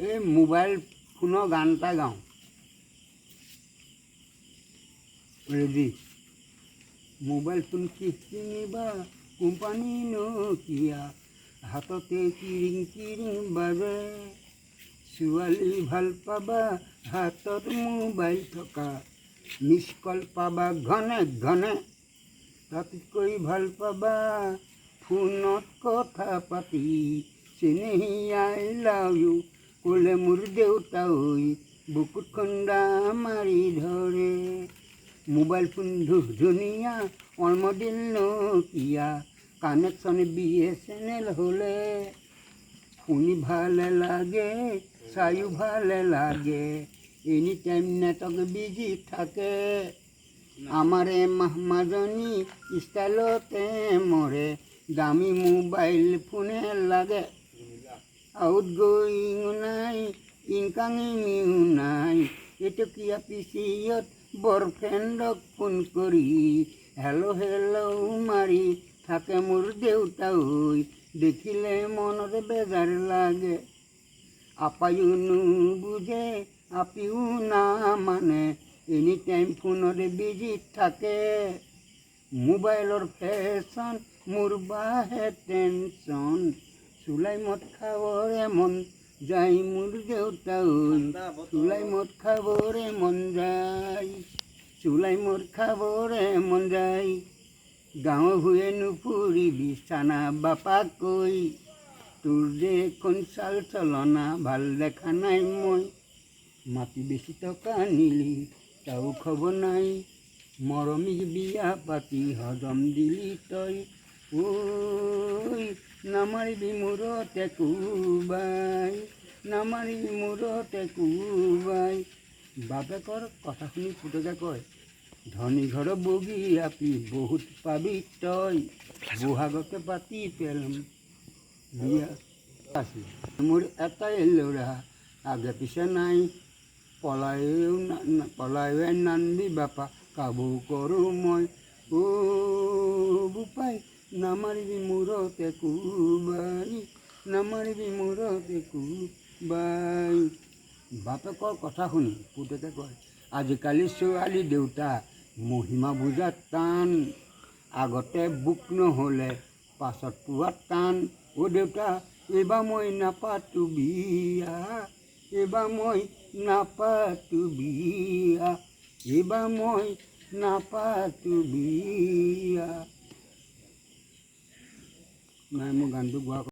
এই মোবাইল ফোনৰ গান এটা গাওঁ। ৰেডি? মোবাইল ফোন কিনিবা কোম্পানী নকিয়া, হাততে কিৰিং কিৰিং বাজে। ছোৱালী ভাল পাবা হাতত মোবাইল থকা, মিছ কল পাবা ঘনে ঘনে। তাতকৈ ভাল পাবা ফোনত কথা পাতি, চেনেহী আই লাভ ইউ ক'লে মোৰ দেউতা ঐ বুকুত খুন্দা মাৰি ধৰে। মোবাইল ফোন ধুনীয়া অনমদিল নকিয়া, কানেকশ্যন BSNL হ'লে শুনি ভালে লাগে চায়ো ভালে লাগে, এনি টাইম নেটৱৰ্ক বিজি থাকে। আমাৰ মাজনী ষ্টাইলতে মৰে, দামী মোবাইল ফোনে লাগে। আউট গয়িঙো নাই ইনকামিঙো নাই, এটকীয়া পিচিয়ত বয়ফ্ৰেণ্ডক ফোন কৰি হেল্ল' হেল্ল' মাৰি থাকে মোৰ দেউতা ঐ, দেখিলে মনত বেজাৰ লাগে। আপায়ো নুবুজে আপিও নামানে, এনি টাইম ফোনত বিজি থাকে। মোবাইলৰ ফেশ্বন মোৰ বাহে টেনশ্যন, চুলাই মদ খাবৰে মন যায় মোৰ দেউতা ঐ, চুলাই মদ খাবৰে মন যায়, চুলাই মদ খাবৰে মন যায়। গাঁৱে ভূঞে নুফুৰিবি চানা বাপাক কৈ, তোৰ যে এখন চাল চলনা ভাল দেখা নাই মই। মাটি বেছি টকা নিলি তাও খবৰ নাই, মৰমী বিয়া পাতি হজম দিলি তই। ঐ নামাৰিবি মূৰতে কোবাই, নামাৰিবি মূৰতে কোবাই। বাপেকৰ কথা শুনি পুতেকে কয়, ধনী ঘৰৰ বগী আপি বহুত পাবি তই, বহাগতে পাতি পেলাম বিয়া আছিল। মোৰ এটাই ল'ৰা আগে পিছে নাই, পলায়ো নানবি বাপা কাবৌ কৰোঁ মই। বোপাই নামাৰিবি মূৰতে কোবাই, নামাৰিবি মূৰতে কোবাই। বাপেকৰ কথা শুনি পুতেকে কয়, আজিকালি ছোৱালী দেউতা মহিমা বুজা টান, আগতে বুক নহ'লে পাছত পোৱা টান। দেউতা এইবাৰ মই নাপাতো বিয়া, এইবাৰ মই নাপাতো বিয়া, এইবাৰ মই নাপাতো বিয়া। নাই মোৰ গানটো গোৱা